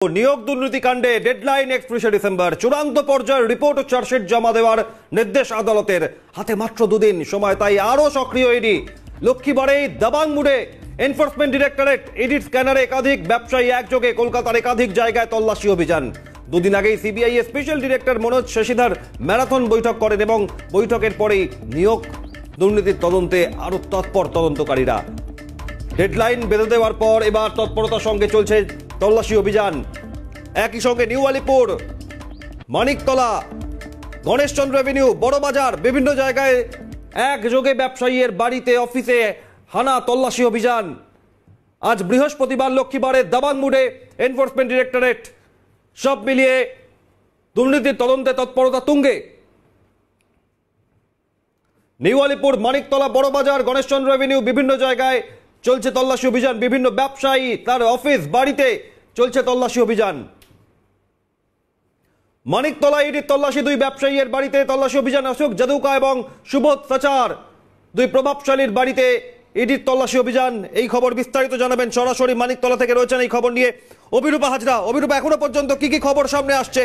নিয়োগ দুর্নীতি কাণ্ডে ডেডলাইন 31 ডিসেম্বর। চূড়ান্ত পর্যায়ের রিপোর্ট ও চার্জশিট জমা দেওয়ার নির্দেশ আদালতের। হাতে মাত্র দুদিন সময়, তাই আরো সক্রিয় ইডি। লক্ষ্মীবাড়েই দাবাং মোড়ে এনফোর্সমেন্ট ডিরেক্টরেট ইডির স্ক্যানারে একাধিক ব্যবসায়ী একযোগে কলকাতার একাধিক জায়গায় তল্লাশি অভিযান। দুদিন আগেই সিবিআই এর special director Manoj Shashidhar marathon বৈঠক করেন এবং বৈঠকের পরেই নিয়োগ দুর্নীতির তদন্তে আরো তৎপর তদন্তকারীরা। ডেডলাইন বেঁধে দেওয়ার পর এবার তৎপরতার সঙ্গে চলছে তল্লাশি অভিযান। একই সঙ্গে নিউ আলিপুর, মানিকতলা, গণেশচন্দ্র এভিনিউ, বড়বাজার বিভিন্ন জায়গায় একযোগে ব্যবসায়ীর বাড়িতে, অফিসে হানা তল্লাশি অভিযান। আজ বৃহস্পতিবার লক্ষ্মীবাড়ের দাবাং মোড়ে এনফোর্সমেন্ট ডিরেক্টরেট। সব মিলিয়ে দুর্নীতির তদন্তে তৎপরতা তুঙ্গে। নিউ আলিপুর, মানিকতলা, বড়বাজার, গণেশচন্দ্র এভিনিউ বিভিন্ন জায়গায় চলছে তল্লাশি অভিযান। বিভিন্ন ব্যবসায়ী, তার অফিস, বাড়িতে চলছে তল্লাশি অভিযান। মানিকতলা ইডির তল্লাশি, দুই ব্যবসায়ীর বাড়িতে তল্লাশি অভিযান। অশোক জাদুকা এবং সুবোধ সাচার, দুই প্রভাবশালীর বাড়িতে ইডির তল্লাশি অভিযান। এই খবর বিস্তারিত জানাবেন সরাসরি মানিকতলা থেকে রয়েছেন এই খবর নিয়ে অভিরূপা হাজরা। অভিরূপা, এখনো পর্যন্ত কি কি খবর সামনে আসছে?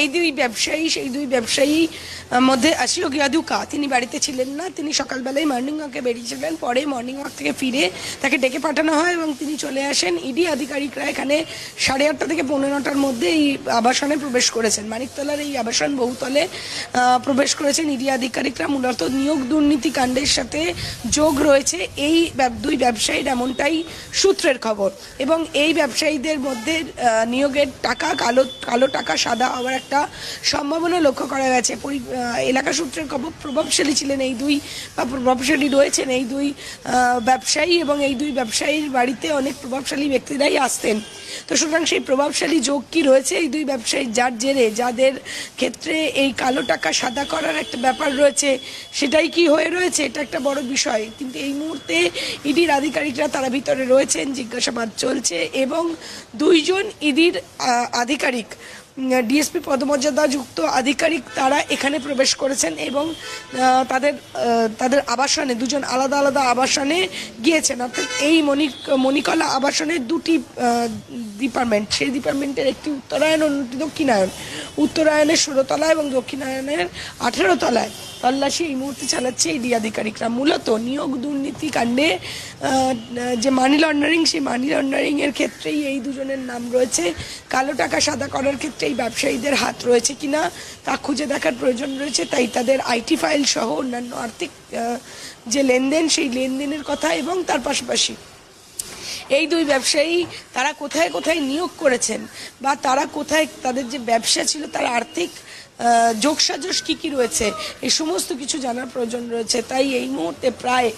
এই দুই ব্যবসায়ী মধ্যে আশিক ইয়াদুকা, তিনি বাড়িতে ছিলেন না। তিনি সকালবেলায় মর্নিং ওয়াকে বেরিয়েছিলেন। পরে মর্নিং ওয়াক থেকে ফিরে তাকে ডেকে পাঠানো হয় এবং তিনি চলে আসেন। ইডি আধিকারিকরা এখানে 8:30 থেকে 15টার মধ্যে এই আবাসনে প্রবেশ করেছেন। মানিকতলার এই আবাসন বহুতলে প্রবেশ করেছেন ইডি আধিকারিকরা। মূলত নিয়োগ দুর্নীতি কাণ্ডের সাথে যোগ রয়েছে এই দুই ব্যবসায়ীর, এমনটাই সূত্রের খবর। এবং এই ব্যবসায়ীদের মধ্যে নিয়োগের টাকা, কালো টাকা সাদা হওয়ার একটা সম্ভাবনা লক্ষ্য করা গেছে। এলাকা সূত্রের খবর, প্রভাবশালী ছিলেন এই দুই, বা প্রভাবশালী রয়েছেন এই দুই ব্যবসায়ী, এবং এই দুই ব্যবসায়ীর বাড়িতে অনেক প্রভাবশালী ব্যক্তিরাই আসতেন। তো সুতরাং সেই প্রভাবশালী যোগ কি রয়েছে এই দুই ব্যবসায়ী, যার জেরে, যাদের ক্ষেত্রে এই কালো টাকা সাদা করার একটা ব্যাপার রয়েছে, সেটাই কি হয়ে রয়েছে, এটা একটা বড় বিষয়। কিন্তু এই মুহূর্তে ইডির আধিকারিকরা তারা ভিতরে রয়েছেন, জিজ্ঞাসাবাদ চলছে এবং দুইজন ইডির আধিকারিক, ডিএসপি পদমর্যাদা যুক্ত আধিকারিক, তারা এখানে প্রবেশ করেছেন এবং তাদের আবাসনে, দুজন আলাদা আলাদা আবাসনে গিয়েছেন। অর্থাৎ এই মণিকলা আবাসনের দুটি ডিপার্টমেন্ট, সেই ডিপার্টমেন্টের একটি উত্তরায়ণ, অন্যটি দক্ষিণায়ন। উত্তরায়ণের 16 তলায় এবং দক্ষিণায়নের 18 তলায় তল্লাশি এই মুহূর্তে চালাচ্ছে ইডি আধিকারিকরা। মূলত নিয়োগ দুর্নীতি কাণ্ডে যে মানি লন্ডারিং, সেই মানি লন্ডারিং এর ক্ষেত্রেই এই দুজনের নাম রয়েছে। কালো টাকা সাদা করার ক্ষেত্রে এই ব্যবসায়ীদের হাত রয়েছে কিনা তা খুঁজে দেখার প্রয়োজন রয়েছে। তাই তাদের আইটি ফাইল সহ অন্যান্য আর্থিক যে লেনদেন, সেই লেনদেনের কথা, এবং তার পাশাপাশি এই দুই ব্যবসায়ী তারা কোথায় কোথায় নিয়োগ করেছেন, বা তারা কোথায়, তাদের যে ব্যবসা ছিল তার আর্থিক যোগসাজশ কি কি রয়েছে, এই সমস্ত কিছু জানার প্রয়োজন রয়েছে। তাই এই মুহূর্তে প্রায়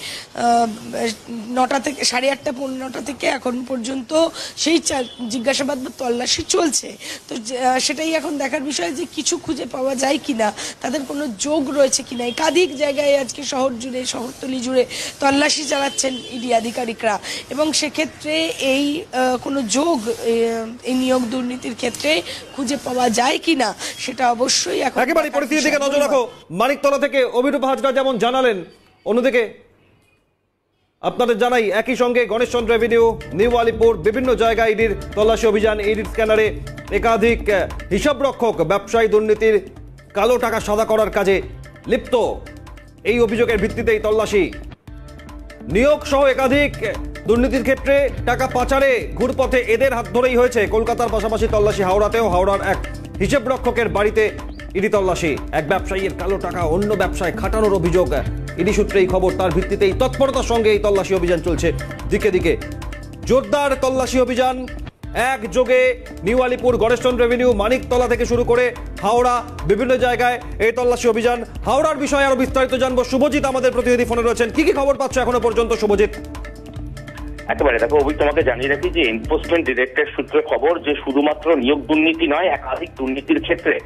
9টা থেকে 8:30, 15টা থেকে এখন পর্যন্ত সেই জিজ্ঞাসাবাদ বা তল্লাশি চলছে। তো সেটাই এখন দেখার বিষয় যে কিছু খুঁজে পাওয়া যায় কিনা, তাদের কোনো যোগ রয়েছে কিনা। একাধিক জায়গায় আজকে শহর জুড়ে, শহরতলি জুড়ে তল্লাশি চালাচ্ছেন ইডি আধিকারিকরা, এবং সেক্ষেত্রে এই কোনো যোগ এই নিয়োগ দুর্নীতির ক্ষেত্রে খুঁজে পাওয়া যায় কিনা সেটা অবশ্যই একেবারে পরিস্থিতির দিকে নজর রাখো। মানিকতলা থেকে অভিরূপা হাজরা যেমন জানালেন, অন্যদিকে আপনাদের জানাই একই সঙ্গে গণেশচন্দ্র এভিনিউ, নিউ আলিপুর বিভিন্ন জায়গায় ইডির তল্লাশি অভিযান। ইডির স্ক্যানারে একাধিক হিসাবরক্ষক ব্যবসায়ী দুর্নীতির কালো টাকা সাদা করার কাজে লিপ্ত, এই অভিযোগের ভিত্তিতেই তল্লাশি। নিয়োগ সহ একাধিক দুর্নীতির ক্ষেত্রে টাকা পাচারে ঘুরপথে এদের হাত ধরেই হয়েছে। কলকাতার পাশাপাশি তল্লাশি হাওড়াতেও। হাওড়ার এক হিসাবরক্ষকের বাড়িতে ইডি তল্লাশি। এক ব্যবসায়ীর কালো টাকা অন্য ব্যবসায় খাটানোর অভিযোগ। ইডি সূত্রে এই খবর, তার ভিত্তিতেই তৎপরতার সঙ্গে এই তল্লাশি অভিযান চলছে। দিকে দিকে জোরদার তল্লাশি অভিযান একযোগে। নিউ আলিপুর, গণেশচন্দ্র এভিনিউ, মানিকতলা থেকে শুরু করে হাওড়া বিভিন্ন জায়গায় এই তল্লাশি অভিযান। হাওড়ার বিষয়ে আরো বিস্তারিত জানবো। শুভজিৎ আমাদের প্রতিনিধি ফোনে রয়েছেন। কি কি খবর পাচ্ছ এখনো পর্যন্ত শুভজিৎ? একেবারে দেখো অভিক, তোমাকে জানিয়ে রাখি যে এনফোর্সমেন্ট ডিরেক্টরেট সূত্রে খবর যে শুধুমাত্র নিয়োগ দুর্নীতি নয়, একাধিক দুর্নীতির ক্ষেত্রে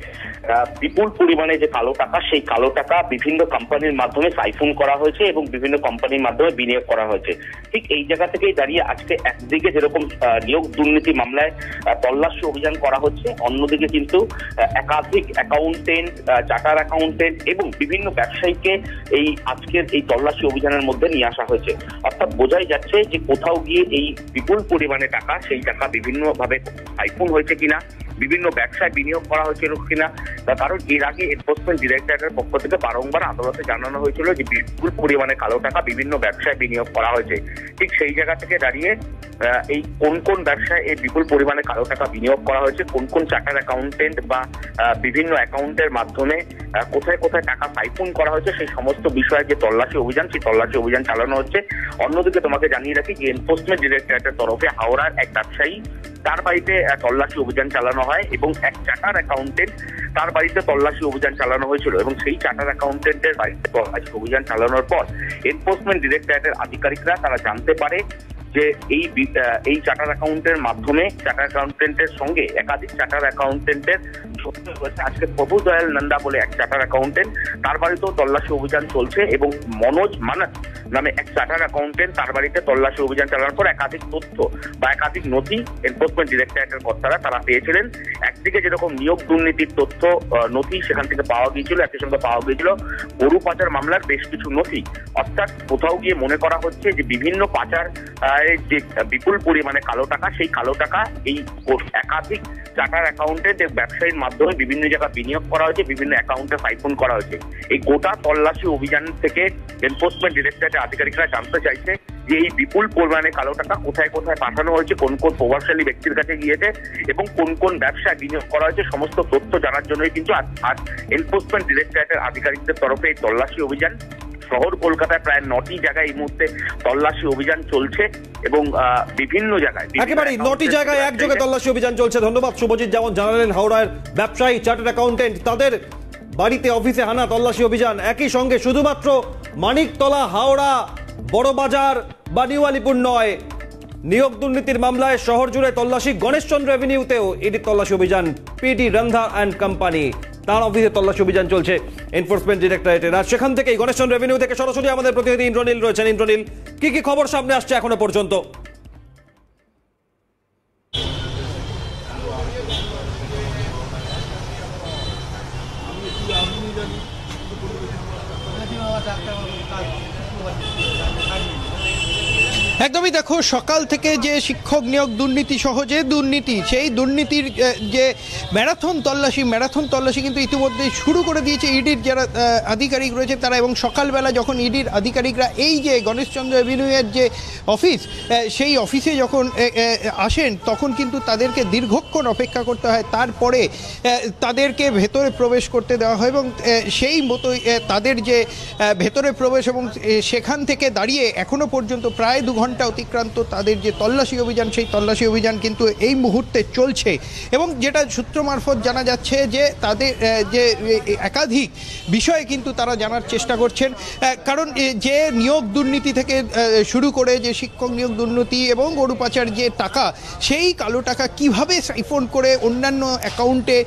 বিপুল পরিমাণে যে কালো টাকা, সেই কালো টাকা বিভিন্ন কোম্পানির মাধ্যমে সাইফন করা হয়েছে এবং বিভিন্ন কোম্পানির মাধ্যমে বিনিয়োগ করা হয়েছে। ঠিক এই জায়গা থেকেই দাঁড়িয়ে আজকে একদিকে যেরকম নিয়োগ দুর্নীতি মামলায় তল্লাশি অভিযান করা হচ্ছে, অন্যদিকে কিন্তু একাধিক অ্যাকাউন্টেন্ট, চার্টার অ্যাকাউন্টেন্ট এবং বিভিন্ন ব্যবসায়ীকে এই আজকের এই তল্লাশি অভিযানের মধ্যে নিয়ে আসা হয়েছে। অর্থাৎ বোঝাই যাচ্ছে যে কোথাও গিয়ে এই বিপুল পরিমাণে টাকা, সেই টাকা বিভিন্নভাবে সাইফন হয়েছে কিনা, বিভিন্ন ব্যবসায় বিনিয়োগ করা হয়েছিল কিনা। কারণ এর আগে এনফোর্সমেন্ট ডিরেক্টরেটের পক্ষ থেকে বারংবার আদালতে জানানো হয়েছিল যে বিপুল পরিমাণে কালো টাকা বিভিন্ন ব্যবসায় বিনিয়োগ করা হয়েছে। ঠিক সেই জায়গা থেকে দাঁড়িয়ে এই কোন কোন ব্যবসায় এই বিপুল পরিমাণে কালো টাকা বিনিয়োগ করা হয়েছে, কোন কোন চার্টার অ্যাকাউন্টেন্ট বা বিভিন্ন অ্যাকাউন্টের মাধ্যমে কোথায় কোথায় টাকা সাইফন করা হয়েছে, সেই সমস্ত বিষয়ে যে তল্লাশি অভিযান, সেই তল্লাশি অভিযান চালানো হচ্ছে। অন্যদিকে তোমাকে জানিয়ে রাখি যে এনফোর্সমেন্ট ডিরেক্টরেটের তরফে হাওড়ার এক ব্যবসায়ী, তার বাড়িতে তল্লাশি অভিযান চালানো হয় এবং এক চার্টার অ্যাকাউন্টেন্ট, তার বাড়িতে তল্লাশি অভিযান চালানো হয়েছিল এবং সেই চার্টার অ্যাকাউন্টেন্টের বাড়িতে তল্লাশি অভিযান চালানোর পর এনফোর্সমেন্ট ডিরেক্টরেটের আধিকারিকরা তারা জানতে পারে যে এই চার্টার অ্যাকাউন্টের মাধ্যমে চার্টার অ্যাকাউন্টেন্টের সঙ্গে একাধিক চার্টার অ্যাকাউন্টেন্টের আজকে প্রভু দয়াল নন্দা বলে এক চার্টার অ্যাকাউন্টেন্ট, তার বাড়িতেও তল্লাশি অভিযান চলছে এবং মনোজ মানস নামে এক চার্টার অ্যাকাউন্টেন্ট, তার বাড়িতে তল্লাশি অভিযান চালানোর পর একাধিক তথ্য বা একাধিক নথি এনফোর্সমেন্ট ডিরেক্টরেটের কর্তারা তারা পেয়েছিলেন। একদিকে যেরকম নিয়োগ দুর্নীতির তথ্য নথি সেখান থেকে পাওয়া গিয়েছিল, একই সঙ্গে পাওয়া গিয়েছিল গরু পাচার মামলার বেশ কিছু নথি। অর্থাৎ কোথাও গিয়ে মনে করা হচ্ছে যে বিভিন্ন পাচার যে বিপুল পরিমাণে কালো টাকা, সেই কালো টাকা এই একাধিক চার্টার অ্যাকাউন্টেন্ট ব্যবসায়ীর মাধ্যমে বিভিন্ন জায়গায় বিনিয়োগ করা হয়েছে, বিভিন্ন অ্যাকাউন্টে সাইফন করা হয়েছে। এই গোটা তল্লাশি অভিযান থেকে এনফোর্সমেন্ট ডিরেক্টরেটের আধিকারিকরা জানতে চাইছে যে এই বিপুল পরিমাণে কালো টাকা কোথায় কোথায় পাঠানো হয়েছে, কোন কোন প্রভাবশালী ব্যক্তির কাছে গিয়েছে এবং কোন কোন ব্যবসায় বিনিয়োগ করা হয়েছে, সমস্ত তথ্য জানার জন্যই কিন্তু আজ এনফোর্সমেন্ট ডিরেক্টরেটের আধিকারিকদের তরফে এই তল্লাশি অভিযান। শহর কলকাতায় প্রায় 9টি জায়গায় এই মুহূর্তে তল্লাশি অভিযান চলছে এবং বিভিন্ন জায়গায় একেবারে 9টি জায়গায় একযোগে তল্লাশি অভিযান চলছে। ধন্যবাদ শুভজিৎ। যেমন জানালেন হাওড়ার ব্যবসায়ী, চার্টার্ড অ্যাকাউন্টেন্ট, তাদের বাড়িতে অফিসে হানা, তল্লাশি অভিযান। একই সঙ্গে শুধুমাত্র মানিকতলা, হাওড়া, বড়বাজার বা নিউ আলিপুর নয়, নিয়োগ দুর্নীতির মামলায় শহর জুড়ে তল্লাশি। গণেশচন্দ্র এভিনিউতেও ইডির তল্লাশি অভিযান, পিডি রন্ধা অ্যান্ড কোম্পানি, তার অফিসে তল্লাশি অভিযান চলছে এনফোর্সমেন্ট ডিরেক্টরেটের। আর সেখান থেকেই গণেশচন্দ্র এভিনিউ থেকে সরাসরি আমাদের প্রতিনিধি ইন্দ্রনীল রয়েছেন। ইন্দ্রনীল, কি কি খবর সামনে আসছে এখনো পর্যন্ত? একদমই, দেখো সকাল থেকে যে শিক্ষক নিয়োগ দুর্নীতি সহ যে দুর্নীতি, সেই দুর্নীতির যে ম্যারাথন তল্লাশি কিন্তু ইতিমধ্যেই শুরু করে দিয়েছে ইডির যারা আধিকারিক রয়েছে তারা। এবং সকালবেলা যখন ইডির আধিকারিকরা এই যে গণেশচন্দ্র এভিনিউয়ের যে অফিস, সেই অফিসে যখন আসেন তখন কিন্তু তাদেরকে দীর্ঘক্ষণ অপেক্ষা করতে হয়, তারপরে তাদেরকে ভেতরে প্রবেশ করতে দেওয়া হয় এবং সেই মতোই তাদের যে ভেতরে প্রবেশ এবং সেখান থেকে দাঁড়িয়ে এখনও পর্যন্ত প্রায় 2 ঘন্টা অতিক্রান্ত তাদের যে তল্লাশি অভিযান, সেই তল্লাশি অভিযান কিন্তু এই মুহূর্তে চলছে। এবং যেটা সূত্র মারফত জানা যাচ্ছে যে তাদের যে একাধিক বিষয়ে কিন্তু তারা জানার চেষ্টা করছেন। কারণ যে নিয়োগ দুর্নীতি থেকে শুরু করে যে শিক্ষক নিয়োগ দুর্নীতি এবং গরু পাচার যে টাকা, সেই কালো টাকা কিভাবে সাইফন করে অন্যান্য অ্যাকাউন্টে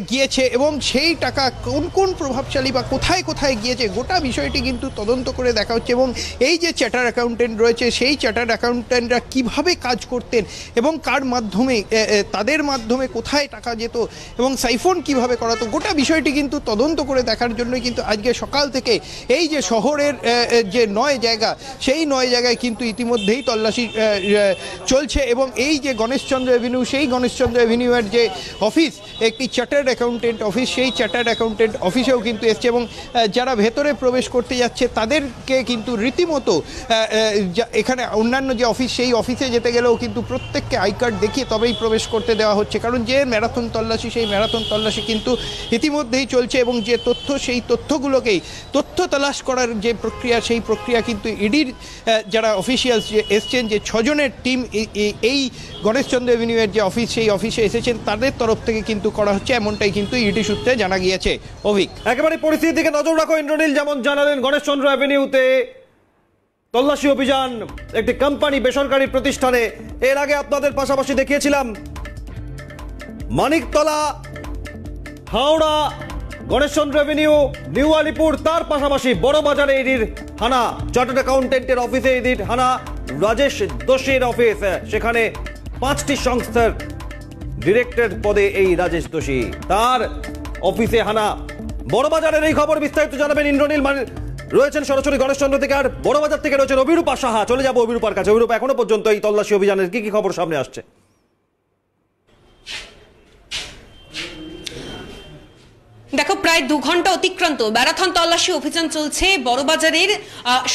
গিয়েছে এবং সেই টাকা কোন কোন প্রভাবশালী বা কোথায় কোথায় গিয়েছে, গোটা বিষয়টি কিন্তু তদন্ত করে দেখা হচ্ছে। এবং এই যে চার্টার অ্যাকাউন্টেন্ট রয়েছে, সেই চার্টার্ড অ্যাকাউন্ট্যান্টরা কিভাবে কাজ করতেন এবং কার মাধ্যমে, তাদের মাধ্যমে কোথায় টাকা যেত এবং সাইফন কিভাবে করাতো, গোটা বিষয়টি কিন্তু তদন্ত করে দেখার জন্যই কিন্তু আজকে সকাল থেকে এই যে শহরের যে 9 জায়গা, সেই 9 জায়গায় কিন্তু ইতিমধ্যেই তল্লাশি চলছে। এবং এই যে গণেশচন্দ্র এভিনিউ, সেই গণেশচন্দ্র এভিনিউয়ের যে অফিস, একটি চার্টার্ড অ্যাকাউন্টেন্ট অফিস, সেই চার্টার্ড অ্যাকাউন্টেন্ট অফিসেও কিন্তু এসছে এবং যারা ভেতরে প্রবেশ করতে যাচ্ছে তাদেরকে কিন্তু রীতিমতো এখানে অন্যান্য যে অফিস, সেই অফিসে যেতে গেলেও কিন্তু প্রত্যেককে আই কার্ড দেখিয়ে তবেই প্রবেশ করতে দেওয়া হচ্ছে। কারণ যে ম্যারাথন তল্লাশি, সেই ম্যারাথন তল্লাশি কিন্তু ইতিমধ্যেই চলছে এবং যে তথ্য, সেই তথ্যগুলোকেই তথ্য তালাশ করার যে প্রক্রিয়া, সেই প্রক্রিয়া কিন্তু ইডির যারা অফিসিয়ালস যে এসছেন, যে 6 জনের টিম এই গণেশচন্দ্র এভিনিউয়ের যে অফিস, সেই অফিসে এসেছেন, তাদের তরফ থেকে কিন্তু করা হচ্ছে, এমনটাই কিন্তু ইডি সূত্রে জানা গিয়েছে। অভিক, একেবারে পরিস্থিতির দিকে নজর রাখো ইন্দ্রনীল। যেমন জানালেন গণেশচন্দ্র এভিনিউতে তল্লাশি অভিযান একটি কোম্পানি, বেসরকারি প্রতিষ্ঠানে। এর আগে আপনাদের পাশাপাশি দেখিয়েছিলাম মানিকতলা, হাওড়া, গণেশচন্দ্র এভিনিউ, নিউ আলিপুর, তার পাশাপাশি বড়বাজারে ইডির হানা। চার্টার্ড অ্যাকাউন্টেন্টের অফিসে ইডির হানা, রাজেশ দোষীর অফিস, সেখানে 5টি সংস্থার ডিরেক্টর পদে এই রাজেশ দোষী, তার অফিসে হানা। বড়বাজারের এই খবর বিস্তারিত জানাবেন ইন্দ্রনীল, রয়েছেন সরাসরি গণেশচন্দ্র থেকে, আর বড়বাজার থেকে রয়েছেন অভিরূপা সাহা। চলে যাবো অভিরূপার কাছে। অভিরূপা, এখনো পর্যন্ত এই তল্লাশি অভিযানের কি কি খবর সামনে আসছে? দেখো, প্রায় 2 ঘন্টা অতিক্রান্ত ম্যারাথন তল্লাশি অভিযান চলছে বড়বাজারের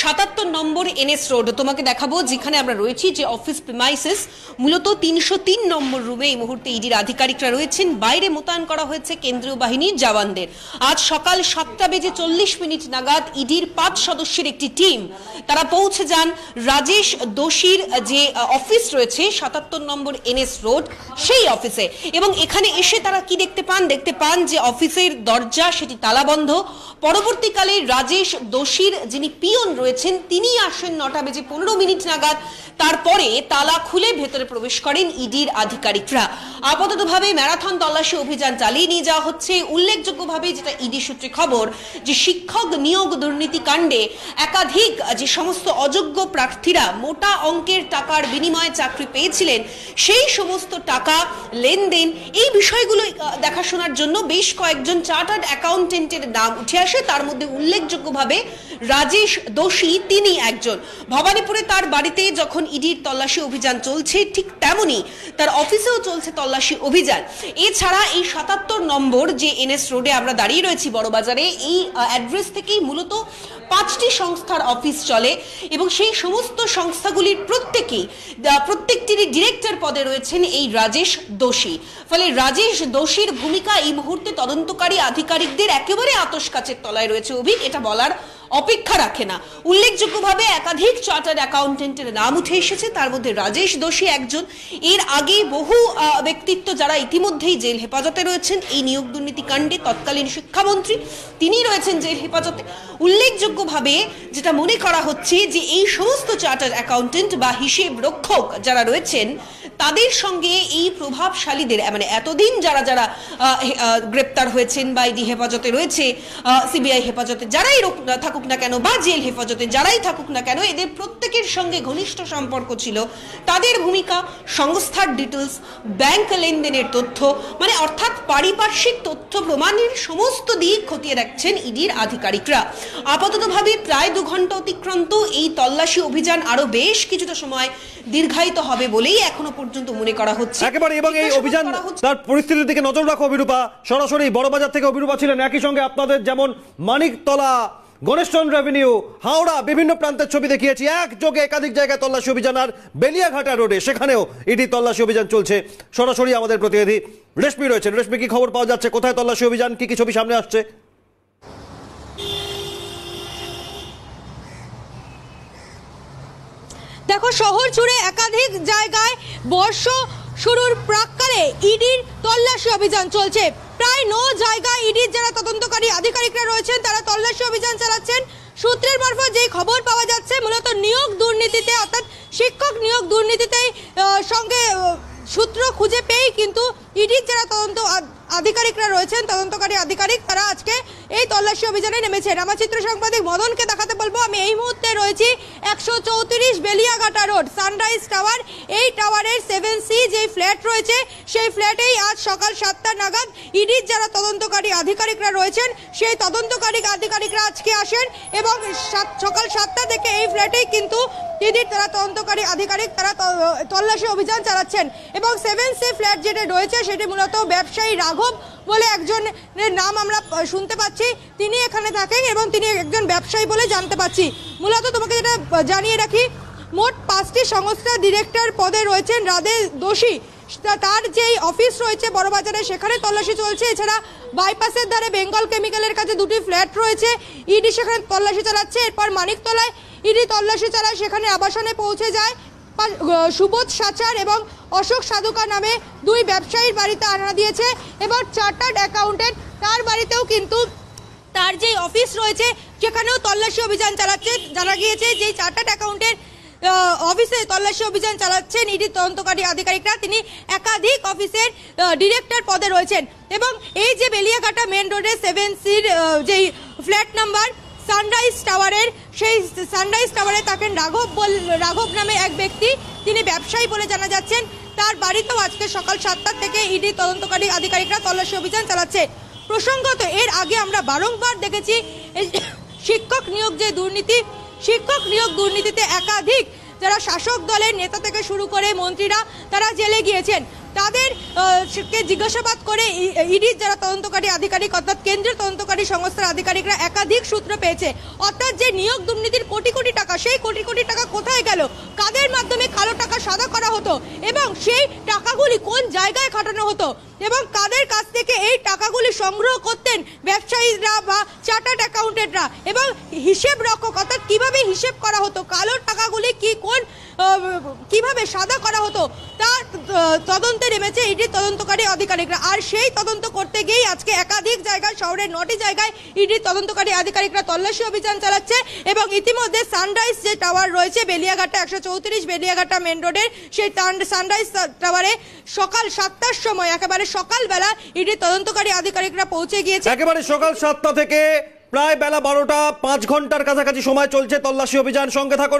77 নম্বর NS রোড। তোমাকে দেখাবো যেখানে আমরা রয়েছি, যে অফিস প্রিমাইসেস, মূলত 303 নম্বর রুমে এই মুহূর্তে ইডির আধিকারিকরা রয়েছেন। বাইরে মোতায়েন করা হয়েছে কেন্দ্রীয় বাহিনীর জওয়ানদের। আজ সকাল 7:40 নাগাদ ইডির 5 সদস্যের একটি টিম তারা পৌঁছে যান রাজেশ দোষীর যে অফিস রয়েছে 77 নম্বর NS রোড, সেই অফিসে। এবং এখানে এসে তারা কি দেখতে পান যে অফিসের দরজা সেটি তালাবন্ধ। পরবর্তীকালে রাজেশ দোষীর যিনি পিয়ন রয়েছেন তিনি আসেন 9:15 নাগাদ। তারপরে তালা খুলে ভেতরে প্রবেশ করেন ইডির আধিকারিকরা। আপাততভাবে ম্যারাথন তল্লাশি অভিযান চালিয়ে নিয়ে যাওয়া হচ্ছে। উল্লেখযোগ্যভাবে যেটা ইডি সূত্রে খবর, যে শিক্ষক নিয়োগ দুর্নীতি কাণ্ডে একাধিক যে সমস্ত অযোগ্য প্রার্থীরা মোটা অঙ্কের টাকার বিনিময়ে চাকরি পেয়েছিলেন, সেই সমস্ত টাকা লেনদেন, এই বিষয়গুলো দেখাশোনার জন্য বেশ কয়েকজন চার্টার্ড অ্যাকাউন্টেন্টের নাম উঠে আসে। তার মধ্যে উল্লেখযোগ্যভাবে রাজেশ দোষী তিনি একজন। ভবানীপুরে তার বাড়িতে যখন ইডির তল্লাশি অভিযান চলছে, ঠিক তেমনি তার অফিসেও চলছে তল্লাশি অভিযান। এছাড়া এই 77 নম্বর যে NS রোডে আমরা দাঁড়িয়ে রয়েছি বড়বাজারে, এই অ্যাড্রেস থেকেই মূলত 5টি সংস্থার অফিস চলে এবং সেই সমস্ত সংস্থাগুলির প্রত্যেকটিরই ডিরেক্টর পদে রয়েছেন এই রাজেশ দোষী। ফলে রাজেশ দোষীর ভূমিকা এই মুহূর্তে তদন্তকারী আধিকারিকদের একেবারে আতশ কাচের তলায় রয়েছে অভিক, এটা বলার অপেক্ষা রাখে না। উল্লেখযোগ্যভাবে একাধিক চার্টার্ড অ্যাকাউন্টেন্টের নাম উঠে এসেছে, তার মধ্যে রাজেশ দোষী একজন। এর আগে বহু ব্যক্তিত্ব যারা ইতিমধ্যেই জেল হেফাজতে রয়েছেন এই নিয়োগ দুর্নীতি কাণ্ডে, তৎকালীন শিক্ষামন্ত্রী তিনি রয়েছেন জেল হেফাজতে। উল্লেখযোগ্যভাবে যেটা মনে করা হচ্ছে যে এই সমস্ত চার্টার্ড অ্যাকাউন্টেন্ট বা হিসেব রক্ষক যারা রয়েছেন, তাদের সঙ্গে এই প্রভাবশালীদের, মানে এতদিন যারা গ্রেপ্তার হয়েছেন বা ইডি হেফাজতে রয়েছে, CBI হেফাজতে যারাই থাকুক না কেন বা জেল হেফাজতে যারাই থাকুক না কেন, এদের প্রত্যেকের সঙ্গে ঘনিষ্ঠ সম্পর্ক ছিল। তাদের ভূমিকা, সংস্থার ডিটেলস, ব্যাংক লেনদেনের তথ্য, মানে অর্থাৎ পারিপার্শ্বিক তথ্য প্রমাণের সমস্ত দিক খতিয়ে রাখছেন ইডির আধিকারিকরা। আপাততভাবে প্রায় 2 ঘন্টা অতিক্রান্ত এই তল্লাশি অভিযান আরো বেশ কিছুটা সময় দীর্ঘায়িত হবে বলেই এখনো পর্যন্ত মনে করা হচ্ছে একেবারে। এবং এই অভিযান তার পরিস্থিতির দিকে নজর রাখো অভিরূপা। সরাসরি বড়বাজার থেকে অভিরূপা ছিলেন। একই সঙ্গে আপনাদের যেমন মানিকতলা, গণেশচন্দ্র এভিনিউ, হাওড়া, বিভিন্ন প্রান্তের ছবি দেখিয়েছি। একযোগে একাধিক জায়গায় তল্লাশি অভিযান। আর বেলিয়াঘাটা রোডে সেখানেও ইডি তল্লাশি অভিযান চলছে। সরাসরি আমাদের প্রতিনিধি রেশমি রয়েছেন। রেশমি, কি খবর পাওয়া যাচ্ছে? কোথায় তল্লাশি অভিযান? কি কি ছবি সামনে আসছে? দেখো, শহর জুড়ে একাধিক জায়গায় বর্ষ শুরুর প্রাক্কালে ইডির তল্লাশি অভিযান চলছে। প্রায় 9 জায়গায় ইডির যারা তদন্তকারী আধিকারিকরা রয়েছেন তারা তল্লাশি অভিযান চালাচ্ছেন। সূত্রের মারফত যেই খবর পাওয়া যাচ্ছে, মূলত নিয়োগ দুর্নীতিতে, অর্থাৎ শিক্ষক নিয়োগ দুর্নীতিতে সঙ্গে সূত্র খুঁজে পেয়েই কিন্তু ইডির যারা আধিকারিকরা রয়েছেন, তদন্তকারী আধিকারিক, তারা আজকে এই তল্লাশি অভিযানে নেমেছেন। আমার চিত্র সাংবাদিক মদনকে দেখাতে বলবো। আমি এই মুহূর্তে রয়েছি 134 বেলিয়াঘাটা রোড, সানরাইজ টাওয়ার। এই টাওয়ারের 7C যে ফ্ল্যাট রয়েছে, সেই ফ্ল্যাটেই আজ সকাল 7টা নাগাদ ইডির যারা তদন্তকারী আধিকারিকরা রয়েছেন, সেই তদন্তকারী আধিকারিকরা আজকে আসেন এবং সকাল 7টা থেকে এই ফ্ল্যাটেই কিন্তু ইডির তারা তদন্তকারী আধিকারিক তারা তল্লাশি অভিযান চালাচ্ছেন। এবং 7C ফ্ল্যাট যেটা রয়েছে সেটি মূলত ব্যবসায়ী রাঘব বলে একজনের নাম আমরা শুনতে পাচ্ছি। তিনি এখানে থাকেন এবং তিনি একজন ব্যবসায়ী বলে জানতে পাচ্ছি। মূলত তোমাকে যেটা জানিয়ে রাখি, মোট 5টি সংস্থার ডিরেক্টর পদে রয়েছেন রাজেশ দোষী। তার যেই অফিস রয়েছে বড়বাজারে, সেখানে তল্লাশি চলছে। এছাড়া বাইপাসের ধারে বেঙ্গল কেমিক্যালের কাছে 2টি ফ্ল্যাট রয়েছে, ইডি সেখানে তল্লাশি চালাচ্ছে। এরপর মানিকতলায় ইডি তল্লাশি চালায়, সেখানে আবাসনে পৌঁছে যায়। সুবোধ সাচার এবং অশোক সাধুকা নামে 2 ব্যবসায়ীর বাড়িতে আনা দিয়েছে। এবং চার্টার্ড অ্যাকাউন্টেন্ট তার বাড়িতেও কিন্তু তার যে অফিস রয়েছে সেখানেও তল্লাশি অভিযান চালাচ্ছে। জানা গিয়েছে যে চার্টার্ড অ্যাকাউন্টের অফিসে তল্লাশি অভিযান চালাচ্ছেন ইডি তদন্তকারী আধিকারিকরা, তিনি একাধিক অফিসের ডিরেক্টর পদে রয়েছেন। এবং এই যে বেলিয়াঘাটা মেন রোডে 7C যেই ফ্ল্যাট নাম্বার সানরাইজ টাওয়ারের, সেই সানরাইজ টাওয়ারে থাকেন রাঘব নামে এক ব্যক্তি, তিনি ব্যবসায়ী বলে জানা যাচ্ছেন। তার বাড়িতেও আজকে সকাল 7টা থেকে ইডি তদন্তকারী আধিকারিকরা তল্লাশি অভিযান চালাচ্ছে। প্রসঙ্গত এর আগে আমরা বারংবার দেখেছি শিক্ষক নিয়োগ দুর্নীতিতে একাধিক যারা শাসক দলের নেতা থেকে শুরু করে মন্ত্রীরা তারা জেলে গিয়েছেন। তাদের কে জিজ্ঞাসাবাদ করে ইডির যারা তদন্তকারী আধিকারিক অর্থাৎ কেন্দ্রীয় তদন্তকারী সংস্থার আধিকারিকরা একাধিক সূত্র পেয়েছে। অর্থাৎ যে নিয়োগ দুর্নীতির কোটি কোটি টাকা, সেই কোটি কোটি টাকা কোথায় গেল, কাদের মাধ্যমে কালো টাকা সাদা করা হতো এবং সেই টাকাগুলি কোন জায়গায় খাটানো হতো এবং কাদের কাছ থেকে এই টাকাগুলি সংগ্রহ করতেন ব্যবসায়ীরা বা চার্টার্ড অ্যাকাউন্টেন্টরা, এবং হিসেব রক্ষক অর্থাৎ কিভাবে হিসেব করা হতো, কালো টাকাগুলি কিভাবে সাদা করা হতো তার তদন্তে নেমেছে ইডির তদন্তকারী আধিকারিকরা। আর সেই তদন্ত করতে গিয়েই আজকে একাধিক জায়গায়, শহরের 9টি জায়গায় ইডির তদন্তকারী আধিকারিকরা তল্লাশি অভিযান চালাচ্ছে এবং ইতিমধ্যে সানরাইজ যে টাওয়ার রয়েছে বেলিয়াঘাটা 134 বেলিয়াঘাটা মেন রোডের, সেই সানরাইজ টাওয়ারে সকাল 7টার সময় একেবারে সকালবেলা ইডির তদন্তকারী আধিকারিকরা পৌঁছে গিয়েছে। একেবারে সকাল 7টা থেকে প্রায় বেলা 12টা, 5 ঘন্টার কাছাকাছি সময় চলছে তল্লাশি অভিযান। সঙ্গে থাকো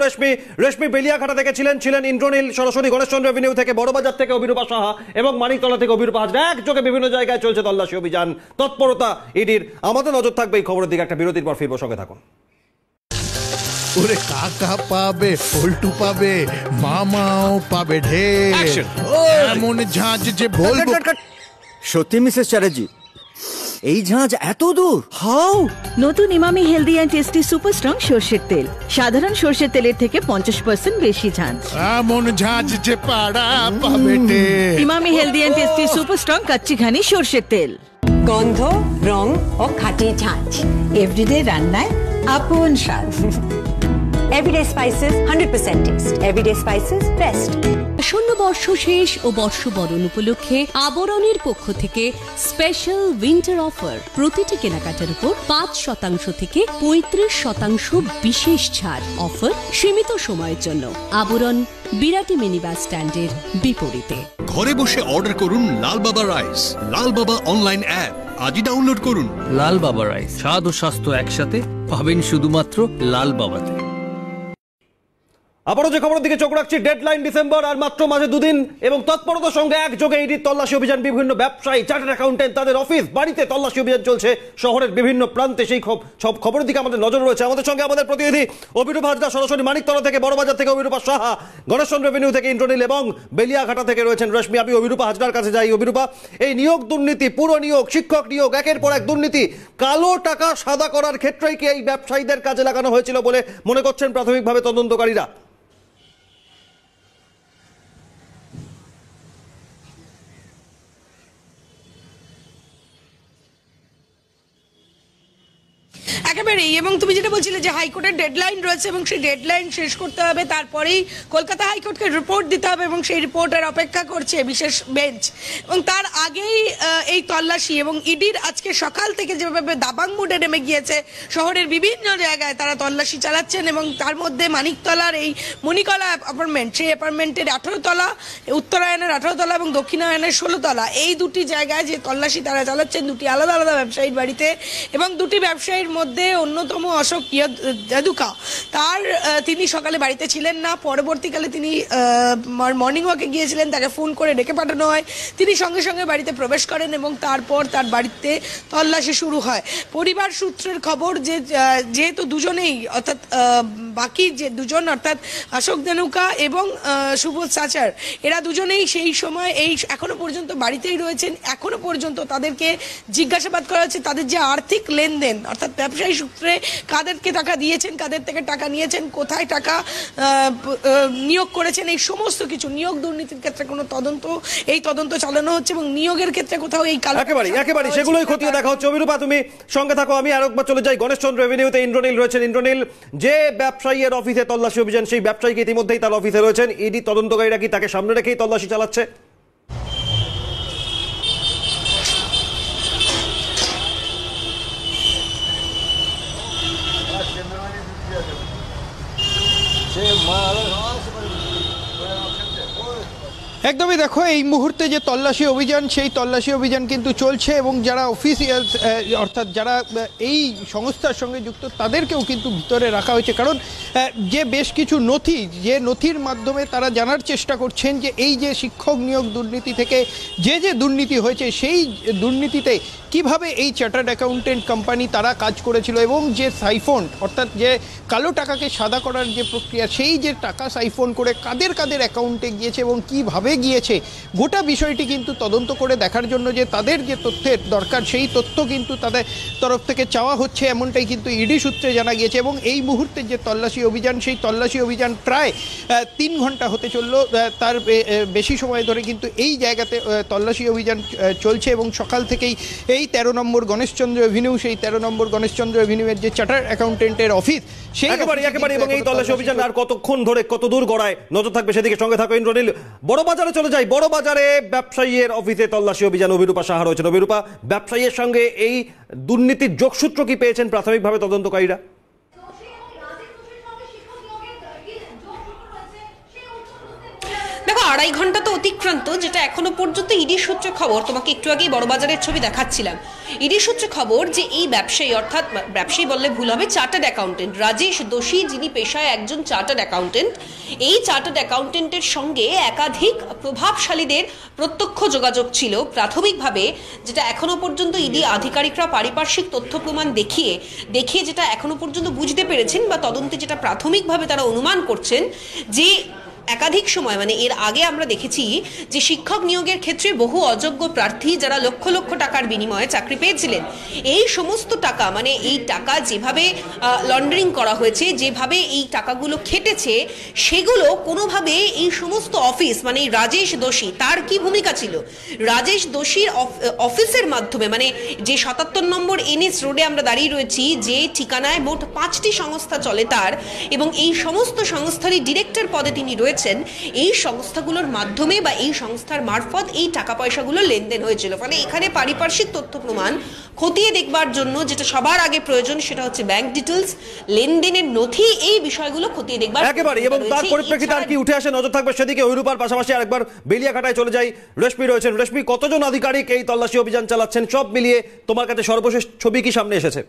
রেশমি বেলিয়াঘাটা থেকে ছিলেন ইন্দ্রনীল, সরাসরি গণেশচন্দ্র এভিনিউ থেকে, বড়বাজার থেকে অভিরূপা সাহা এবং মানিকতলা থেকে অভিরূপা হাজরা, একযোগে বিভিন্ন জায়গায় চলছে তল্লাশি অভিযান, তৎপরতা ইডির। আমাদের নজর থাকবে এই খবরের দিকে, একটা বিরতির পর ফিরবো, সঙ্গে থাকুন। ওরে কাকা পাবে, পল্টু পাবে, মামাও পাবে ঢের, এমন ঝাঁজ যে বলবো। সত্যি মিসেস চ্যাটার্জি, এই ঝাঁজ এত দূর? হাউ? নতুন Emami healthy and tasty super strong সর্ষের তেল, সাধারণ সর্ষের তেলের থেকে 50% বেশি ঝাঁজ। এমন ঝাঁজ যে পাড়া পাবে ঢের। Emami healthy and tasty super strong kacchi ঘানি সর্ষের তেল। গন্ধ, রং ও খাঁটি ঝাঁজ, এভরিডে রান্নায় আপন স্বাদ। Everyday spices 100% taste, Everyday spices best. আসন্ন বর্ষ শেষ ও বর্ষবরণ উপলক্ষে আবরণের পক্ষ থেকে স্পেশাল উইন্টার অফার, প্রতিটি কেনাকাটার উপর 5% থেকে 35% বিশেষ ছাড়। অফার সীমিত সময়ের জন্য। আবরণ, বিরাটি মিনি বাস স্ট্যান্ডের বিপরীতে। ঘরে বসে অর্ডার করুন লাল বাবা রাইস, লাল বাবা অনলাইন অ্যাপ আজই ডাউনলোড করুন। লাল বাবা রাইস, স্বাদ ও স্বাস্থ্য একসাথে পাবেন শুধুমাত্র লাল বাবাতে। আবারও যে খবরের দিকে চোখ রাখছি, ডেডলাইন ডিসেম্বর আর মাত্র মাঝে 2 দিন এবং তৎপরতার সঙ্গে একযোগে ইডির তল্লাশি অভিযান। বিভিন্ন ব্যবসায়ী, চার্টার্ড অ্যাকাউন্টেন্ট, তাদের অফিস বাড়িতে তল্লাশি অভিযান চলছে শহরের বিভিন্ন প্রান্তে। সেই সব খবরের দিকে আমাদের নজর রয়েছে। আমাদের সঙ্গে আমাদের প্রতিনিধি অভিরূপা হাজরা, সরাসরি মানিকতলা থেকে, বড়বাজার থেকে অভিরূপা সাহা, গণেশচন্দ্র এভিনিউ থেকে ইন্দ্রনীল এবং বেলিয়াঘাটা থেকে রয়েছেন রেশমি। আমি অভিরূপা হাজরার কাছে যাই। অভিরূপা, এই নিয়োগ দুর্নীতি, পুরো নিয়োগ, শিক্ষক নিয়োগ, একের পর এক দুর্নীতি, কালো টাকা সাদা করার ক্ষেত্রেই কি এই ব্যবসায়ীদের কাজে লাগানো হয়েছিল বলে মনে করছেন প্রাথমিকভাবে তদন্তকারীরা? একেবারেই, এবং তুমি যেটা বলছিলে যে হাইকোর্টের ডেডলাইন রয়েছে এবং সেই ডেডলাইন শেষ করতে হবে, তারপরেই কলকাতা হাইকোর্টকে রিপোর্ট দিতে হবে এবং সেই রিপোর্টের অপেক্ষা করছে বিশেষ বেঞ্চ। এবং তার আগেই এই তল্লাশি এবং ইডির আজকে সকাল থেকে যেভাবে দাবাং মুডে নেমে গিয়েছে শহরের বিভিন্ন জায়গায় তারা তল্লাশি চালাচ্ছেন। এবং তার মধ্যে মানিকতলার এই মণিকলা অ্যাপার্টমেন্ট, সেই অ্যাপার্টমেন্টের 18 তলা, উত্তরায়ণের 18 তলা এবং দক্ষিণায়নের 16 তলা, এই দুটি জায়গায় যে তল্লাশি তারা চালাচ্ছেন দুটি আলাদা আলাদা ব্যবসায়ীর বাড়িতে। এবং দুটি ব্যবসায়ীর মধ্যে অন্যতম অশোক জাদুকা, তিনি সকালে বাড়িতে ছিলেন না, পরবর্তীকালে তিনি মর্নিং ওয়াকে গিয়েছিলেন, তাকে ফোন করে ডেকে পাঠানো হয়, তিনি সঙ্গে সঙ্গে বাড়িতে প্রবেশ করেন এবং তারপর তার বাড়িতে তল্লাশি শুরু হয়। পরিবার সূত্রের খবর যে যেহেতু দুজনেই অর্থাৎ বাকি যে দুজন অর্থাৎ অশোক জানুকা এবং সুবোধ সাচার, এরা দুজনেই সেই সময় এখনো পর্যন্ত বাড়িতেই রয়েছেন। এখনো পর্যন্ত তাদেরকে জিজ্ঞাসাবাদ করা হচ্ছে তাদের যে আর্থিক লেনদেন অর্থাৎ ব্যবসায়ী সূত্রে কাদেরকে টাকা দিয়েছেন, কাদের থেকে টাকা নিয়েছেন, কোথায় টাকা নিয়োগ করেছেন, এই সমস্ত কিছু। নিয়োগ দুর্নীতির ক্ষেত্রে কোনো তদন্ত চালানো হচ্ছে এবং নিয়োগের ক্ষেত্রে কোথাও এই একেবারে সেগুলোই খতিয়ে দেখা হচ্ছে। অভিরূপা, তুমি সঙ্গে থাকো, আমি আরেকবার চলে যাই গণেশচন্দ্র এভিনিউতে। ইন্দ্রনীল রয়েছেন। ইন্দ্রনীল, যে ব্যবসায়ীর অফিসে তল্লাশি অভিযান, সেই ব্যবসায়ীকে ইতিমধ্যেই তার অফিসে রয়েছেন। ইডি তদন্তকারীরা কি তাকে সামনে রেখেই তল্লাশি চালাচ্ছে? একদমই দেখো, এই মুহূর্তে যে তল্লাশি অভিযান, সেই তল্লাশি অভিযান কিন্তু চলছে এবং যারা অফিসিয়াল অর্থাৎ যারা এই সংস্থার সঙ্গে যুক্ত তাদেরকেও কিন্তু ভিতরে রাখা হয়েছে, কারণ যে বেশ কিছু নথি, যে নথির মাধ্যমে তারা জানার চেষ্টা করছেন যে এই যে শিক্ষক নিয়োগ দুর্নীতি থেকে যে দুর্নীতি হয়েছে সেই দুর্নীতিতে কিভাবে এই চার্টার্ড অ্যাকাউন্টেন্ট কোম্পানি তারা কাজ করেছিল এবং যে সাইফোন অর্থাৎ যে কালো টাকাকে সাদা করার যে প্রক্রিয়া, সেই যে টাকা সাইফোন করে কাদের কাদের অ্যাকাউন্টে গিয়েছে এবং কিভাবে গিয়েছে গোটা বিষয়টি কিন্তু তদন্ত করে দেখার জন্য যে তাদের যে তথ্যের দরকার সেই তথ্য কিন্তু তাদের তরফ থেকে চাওয়া হচ্ছে, এমনটাই কিন্তু ইডি সূত্রে জানা গিয়েছে। এবং এই মুহূর্তে যে তল্লাশি অভিযান, সেই তল্লাশি অভিযান প্রায় 3 ঘন্টা হতে চলল, তার বেশি সময় ধরে কিন্তু এই জায়গাতে তল্লাশি অভিযান চলছে এবং সকাল থেকেই এই 13 নম্বর গণেশচন্দ্র এভিনিউ, সেই 13 নম্বর গণেশচন্দ্র এভিনিউয়ের যে চার্টার্ড অ্যাকাউন্টেন্টের অফিস, সেই একেবারে এবং এই তল্লাশি অভিযান আর কতক্ষণ ধরে কত দূর গড়ায় নজর থাকবে সেদিকে। সঙ্গে থাকো ইন্দ্রনীল। বড় বাজারে চলে যাই, বড় বাজারে ব্যবসায়ীর অফিসে তল্লাশি অভিযান, অভিরূপা সাহা রয়েছেন। অভিরূপা, ব্যবসায়ীর সঙ্গে এই দুর্নীতির যোগসূত্র কি পেয়েছেন প্রাথমিকভাবে তদন্তকারীরা? দেখো, 2.5 ঘন্টা তো অতিক্রান্ত, যেটা এখনো পর্যন্ত ইডি সূত্রে খবর। তোমাকে একটু আগেই বড়বাজারের ছবি দেখাচ্ছিলাম। ইডি সূত্রে খবর যে এই ব্যবসায়ী, অর্থাৎ ব্যবসায়ী বললে ভুল হবে, চার্টার্ড অ্যাকাউন্টেন্ট রাজেশ দোষী, যিনি পেশায় একজন চার্টার্ড অ্যাকাউন্টেন্ট, এই চার্টার্ড অ্যাকাউন্টেন্টের সঙ্গে একাধিক প্রভাবশালীদের প্রত্যক্ষ যোগাযোগ ছিল প্রাথমিকভাবে, যেটা এখনো পর্যন্ত ইডি আধিকারিকরা পারিপার্শ্বিক তথ্য প্রমাণ দেখিয়ে যেটা এখনো পর্যন্ত বুঝতে পেরেছেন বা তদন্তে যেটা প্রাথমিকভাবে তারা অনুমান করছেন যে একাধিক সময়, মানে এর আগে আমরা দেখেছি যে শিক্ষক নিয়োগের ক্ষেত্রে বহু অযোগ্য প্রার্থী যারা লক্ষ লক্ষ টাকার বিনিময়ে চাকরি পেয়েছিলেন, এই সমস্ত টাকা, মানে এই টাকা যেভাবে লন্ডারিং করা হয়েছে, যেভাবে এই টাকাগুলো খেটেছে, সেগুলো কোনোভাবে এই সমস্ত অফিস, মানে রাজেশ দোষী, তার কি ভূমিকা ছিল? রাজেশ দোষীর অফিসের মাধ্যমে, মানে যে 77 নম্বর NS রোডে আমরা দাঁড়িয়ে রয়েছি, যে ঠিকানায় মোট 5টি সংস্থা চলে তার, এবং এই সমস্ত সংস্থারই ডিরেক্টর পদে তিনি রয়েছেন, এই সংস্থাগুলোর মাধ্যমে বা এই সংস্থার মারফত এই টাকা পয়সাগুলো লেনদেন হয়েছিল। ফলে এখানে পারিপার্শ্বিক তথ্য প্রমাণ খতিয়ে দেখবার জন্য যেটা সবার আগে প্রয়োজন, সেটা হচ্ছে ব্যাংক ডিটেলস, লেনদেনের নথি, এই বিষয়গুলো খতিয়ে দেখবার একেবারে। এবং তার পরিপ্রেক্ষিতে আর কি উঠে আসে নজর থাকবে সেদিকে। অভিরূপার পাশাপাশি আরেকবার বেলিয়াঘাটায় চলে যাই, রেশমি রয়েছেন। রেশমি, কতজন আধিকারিক এই তল্লাশি অভিযান চালাচ্ছেন, সব মিলিয়ে তোমার কাছে সর্বশেষ ছবি কি সামনে এসেছে?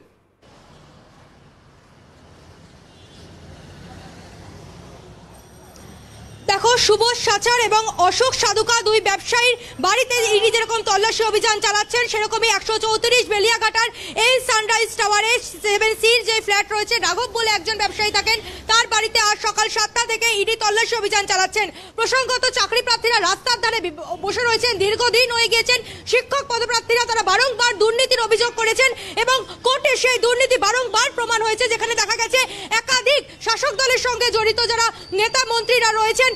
দেখো, সুবোধ সাচার এবং অশোক সাধুকা, দুই ব্যবসায়ীর বাড়িতে ইডি যেরকম তল্লাশি অভিযান চালাচ্ছেন, সেরকমই 134 বেলিয়াঘাটার এই সানরাইজ টাওয়ারে 7Cর যে ফ্ল্যাট রয়েছে, রাঘব বলে একজন ব্যবসায়ী থাকেন, তার বাড়িতে আজ সকাল 7টা থেকে ইডি তল্লাশি অভিযান চালাচ্ছেন। প্রসঙ্গত, চাকরি প্রার্থীরা রাস্তার ধারে বসে রয়েছেন, দীর্ঘদিন হয়ে গিয়েছেন। শিক্ষক পদপ্রার্থীরা তারা বারংবার দুর্নীতির অভিযোগ করেছেন এবং কোর্টে সেই দুর্নীতি বারংবার প্রমাণ হয়েছে, যেখানে দেখা গেছে একাধিক শাসক দলের সঙ্গে জড়িত যারা নেতা মন্ত্রীরা রয়েছেন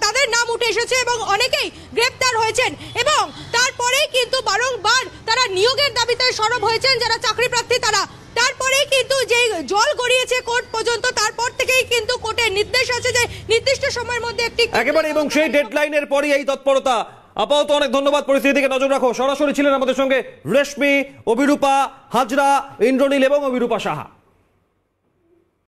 তাদের নাম উঠে এসেছে এবং অনেকেই গ্রেপ্তার হয়েছেন। এবং তারপরেই কিন্তু বারংবার তারা নিয়োগের দাবিতে সরব হয়েছেন যারা চাকরি প্রার্থী তারা। তারপরেই কিন্তু যে জল গড়িয়েছে কোর্ট পর্যন্ত, তারপর থেকেই কিন্তু কোর্টের নির্দেশ আছে যে নির্দিষ্ট সময়ের মধ্যে একটি একেবারে, এবং সেই ডেডলাইনের পরই এই তৎপরতা। আপাতত অনেক ধন্যবাদ, পরিস্থিতিকে নজর রাখো। সরাসরি ছিলেন আমাদের সঙ্গে রেশমি, অভিরূপা, হাজরা, ইন্দ্রনীল এবং অভিরূপা সাহা।